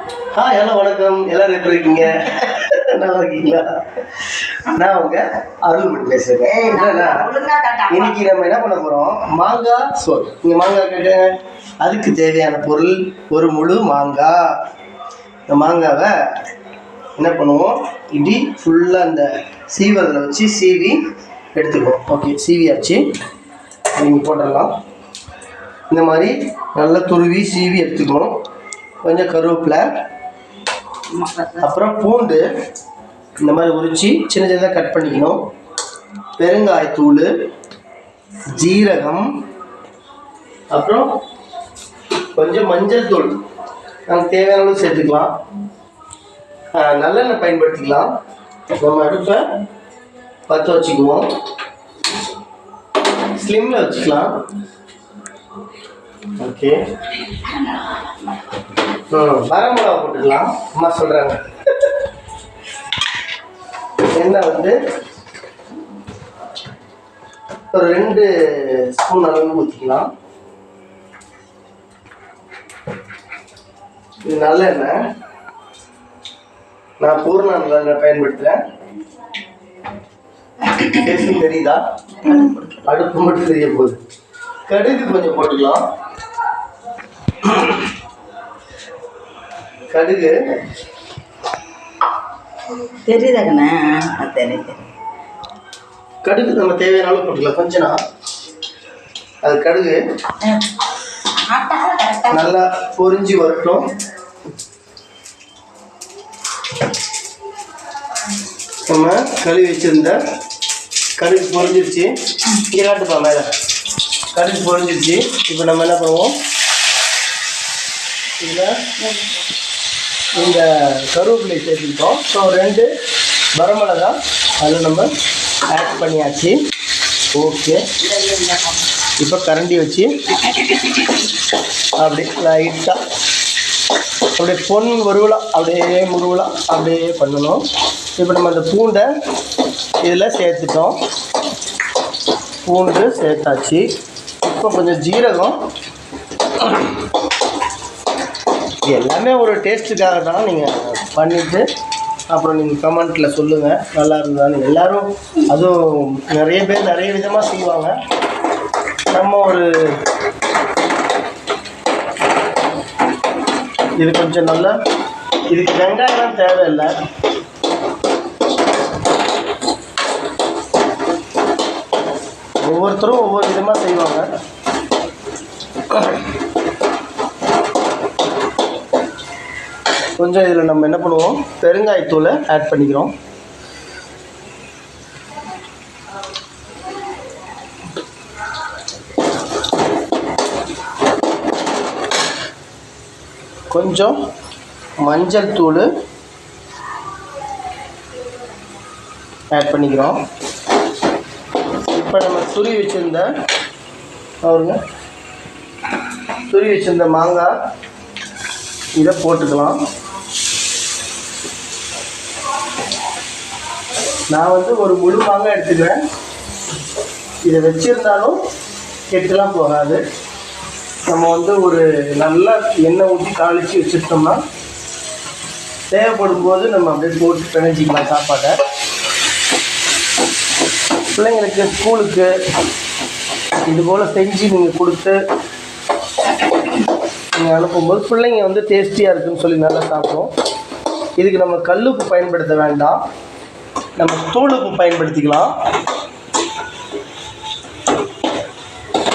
Hello வணக்கம். எல்லாரும் எப்படி இருக்கீங்க? நல்லா இருக்கீங்களா? நான் உங்க அருள்மணி பேசுறேன். இன்னைக்கு நம்ம என்ன பண்ண போறோம், மாங்காய் சோறு. நீங்க மாங்காய் கேட்ட அதுக்கு தேவையான பொருள் ஒரு முழு மாங்காய். இந்த மாங்காவை என்ன பண்ணுவோம், இப்படி ஃபுல்லாக அந்த சீவதில் வச்சு சீவி எடுத்துக்குவோம். ஓகே, சீவியாச்சு. நீங்கள் போட்டுடலாம். இந்த மாதிரி நல்லா துருவி சீவி எடுத்துக்கணும். கொஞ்சம் கருவேப்பிலை, அப்புறம் பூண்டு இந்த மாதிரி உரித்து சின்ன சின்னதாக கட் பண்ணிக்கணும். பெருங்காயத்தூள், ஜீரகம், அப்புறம் கொஞ்சம் மஞ்சள் தூள் நமக்கு தேவையான அளவு சேர்த்துக்கலாம். நல்லெண்ணெய் பயன்படுத்திக்கலாம். நம்ம அடுப்பை பற்ற வச்சுக்குவோம். ஸ்லிம்மில் வச்சுக்கலாம். ஓகே, வரமிளகா போட்டுக்கலாம். அம்மா சொல்கிறாங்க. எண்ணெய் வந்து ஒரு 2 ஸ்பூன் அளவு ஊற்றிக்கலாம். இது நல்லெண்ணெய். நான் பூர்ண நல்லெண்ணெய் பயன்படுத்துகிறேன். டேஸ்ட் தெரியுதா? அடுப்பு மட்டும் தெரிய போகுது. கடுகு கொஞ்சம் போட்டுக்கலாம். கடுகு தெரியுதாங்கண்ணா? தெரியுது. கடுகு நம்ம தேவையான அளவு போட்டுக்கலாம். கொஞ்சம் அது கடுகு நல்லா பொரிஞ்சு வரட்டும். நம்ம கழுவி வச்சிருந்த கடுகு பொரிஞ்சிருச்சு. இங்கே காட்டுப்பா மேலே. கடுகு பொரிஞ்சிருச்சு. இப்போ நம்ம என்ன பண்ணுவோம், இதில் இந்த கருவேப்பிலை சேர்த்துக்கிட்டோம். ஸோ 2 வரமிளகா அதில் நம்ம ஆட் பண்ணியாச்சு. ஓகே, இப்போ கரண்டி வச்சு அப்படி லைட்டாக அப்படியே பொன் முருவலாக அப்படியே முருவலாக அப்படியே பண்ணணும். இப்போ நம்ம அந்த பூண்டை இதில் சேர்த்துட்டோம். பூண்டு சேர்த்தாச்சு. இப்போ கொஞ்சம் ஜீரகம். இது எல்லாமே ஒரு டேஸ்ட்டுக்காக தான். நீங்கள் பண்ணிவிட்டு அப்புறம் நீங்கள் கமெண்ட்டில் சொல்லுங்கள் நல்லா இருந்தாலும். எல்லோரும் அதுவும் நிறைய பேர் நிறைய விதமாக செய்வாங்க. நம்ம ஒரு இது கொஞ்சம் நல்லா, இதுக்கு வெங்காயம் தேவையில்லை. ஒவ்வொருத்தரும் ஒவ்வொரு விதமாக செய்வாங்க. கொஞ்சம் இதில் நம்ம என்ன பண்ணுவோம், பெருங்காயத்தூளை ஆட் பண்ணிக்கிறோம். கொஞ்சம் மஞ்சள் தூள் ஆட் பண்ணிக்கிறோம். இப்போ நம்ம துருவி வச்சிருந்த மாங்காய் இதை போட்டுக்கலாம். நான் வந்து ஒரு முழு மாங்காய் எடுத்துக்கிறேன். இதை வச்சிருந்தாலும் கெட்டுலாம் போகாது. நம்ம வந்து ஒரு நல்லா எண்ணெய் ஊற்றி தாளித்து வச்சுட்டோம்னா தேவைப்படும் போது நம்ம அப்படியே போட்டு பிணைஞ்சிக்கலாம் சாப்பாட்டை. பிள்ளைங்களுக்கு ஸ்கூலுக்கு இதுபோல் செஞ்சு நீங்கள் கொடுத்து நீங்கள் அனுப்பும்போது பிள்ளைங்க வந்து டேஸ்டியாக இருக்குதுன்னு சொல்லி நல்லா சாப்பிடுவோம். இதுக்கு நம்ம கல்லுப்பு பயன்படுத்த வேண்டாம், நம்ம தூளுப்பு பயன்படுத்திக்கலாம்.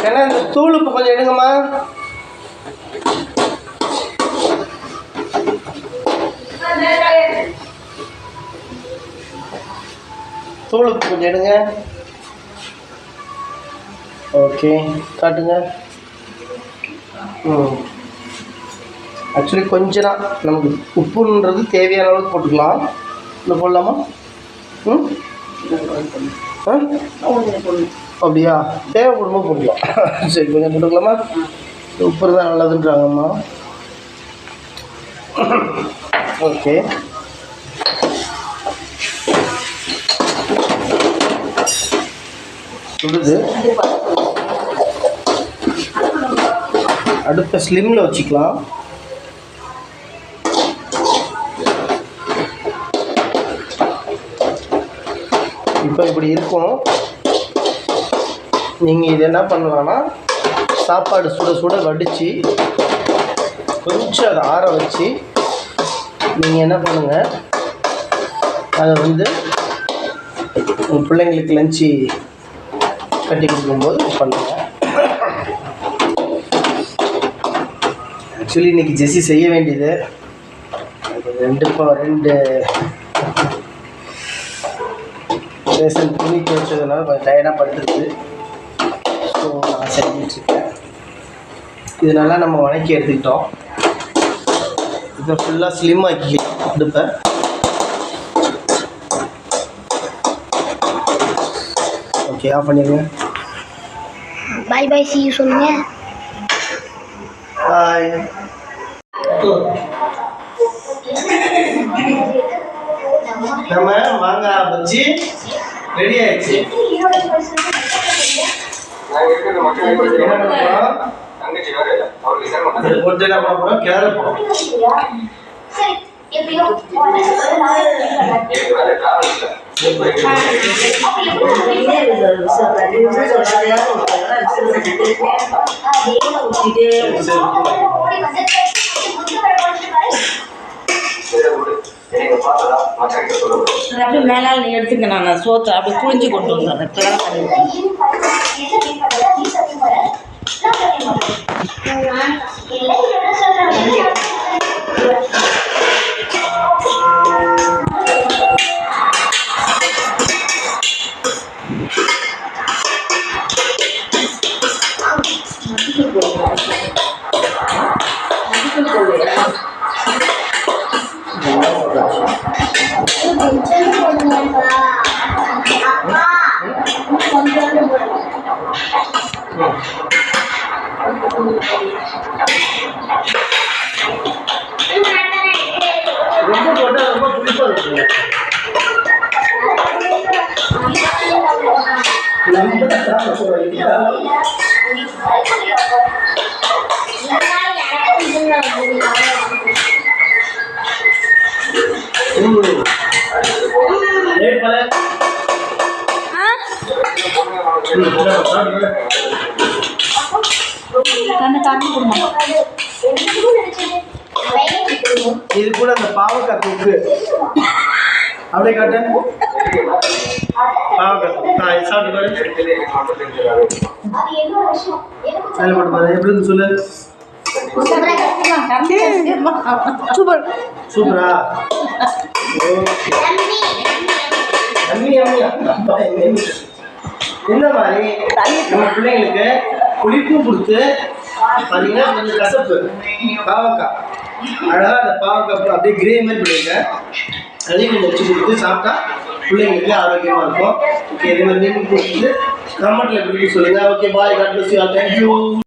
ஏன்னா இந்த தூளுப்பு கொஞ்சம் எடுங்கம்மா. தூளுப்பு கொஞ்சம் எடுங்க. ஓகே, காட்டுங்க. ஆக்சுவலி கொஞ்சம் தான் நமக்கு உப்புன்றது தேவையான அளவுக்கு போட்டுக்கலாம். இன்னும் போடலாமா? அப்படியா? தேவைப்படுமோ போட்டுக்கலாம். சரி, கொஞ்சம் போட்டுக்கலாமா? உப்பு தான் நல்லதுன்றாங்கம்மா. ஓகே, சுடுது. அடுப்பை ஸ்லிம்மில் வச்சுக்கலாம். இப்போ இப்படி இருக்கும். நீங்கள் இது என்ன பண்ணலான்னா சாப்பாடு சுட சுட வடித்து கொஞ்சம் அதை ஆற வச்சு நீங்கள் என்ன பண்ணுங்கள், அதை வந்து உங்கள் பிள்ளைங்களுக்கு லஞ்சு கட்டி கொடுக்கும்போது பண்ணுங்கள். ஆக்சுவலி இன்றைக்கி ஜெஸ்ஸி செய்ய வேண்டியது 2 ரேஷன் துணி துவைச்சதுனால கொஞ்சம் டயர்டாக படுத்துருக்கு. ஸோ நான் செஞ்சிட்ருக்கேன். இது நல்லா நம்ம வணக்கி எடுத்துக்கிட்டோம். இதை ஃபுல்லாக ஸ்லிம் ஆக்கிக்கலாம் அடுப்பை. ஓகே, ஆஃப் பண்ணிடுங்க. பாய் பாய், see you சொல்லுங்க. பாய். நம்ம மாங்காய் பஜ்ஜி ரெடி ஆயிடுச்சு. என்ன பண்ண போகிறோம்? இது போட்டு என்ன பண்ண போகிறோம்? கிளற போகிறோம். அப்படியே மேலால் நீ எடுத்துக்க, நான் சோத்தை அப்படியே புழிஞ்சு கொண்டு வந்தேன். ரொம்ப போட்டால் ரொம்ப புளிப்பாக இருக்குங்க. இது கூட அந்த பாவக்காய் தூக்கு அப்படியே காட்டு. பாவக்காய் சாப்பிட்டு பாரு. எப்படி இருந்து சொல்லு. சூப்பர். சூப்பரா? இந்த மாதிரி நம்ம பிள்ளைங்களுக்கு புளிப்பும் கொடுத்து பார்த்தீங்கன்னா கொஞ்சம் கசப்பு பாவக்காய் அழகாக அந்த பாவக்காய் அப்படியே கிரேவி மாதிரி பண்ணிடுங்க. அதையும் கொஞ்சம் வச்சு கொடுத்து சாப்பிட்டா பிள்ளைங்களுக்கு ஆரோக்கியமாக இருக்கும். ஓகே, இதே மாதிரி நீங்கள் கொடுத்து கமெண்ட்டில் எப்படி சொல்லுங்கள். Okay, bye, God bless you all. Thank you.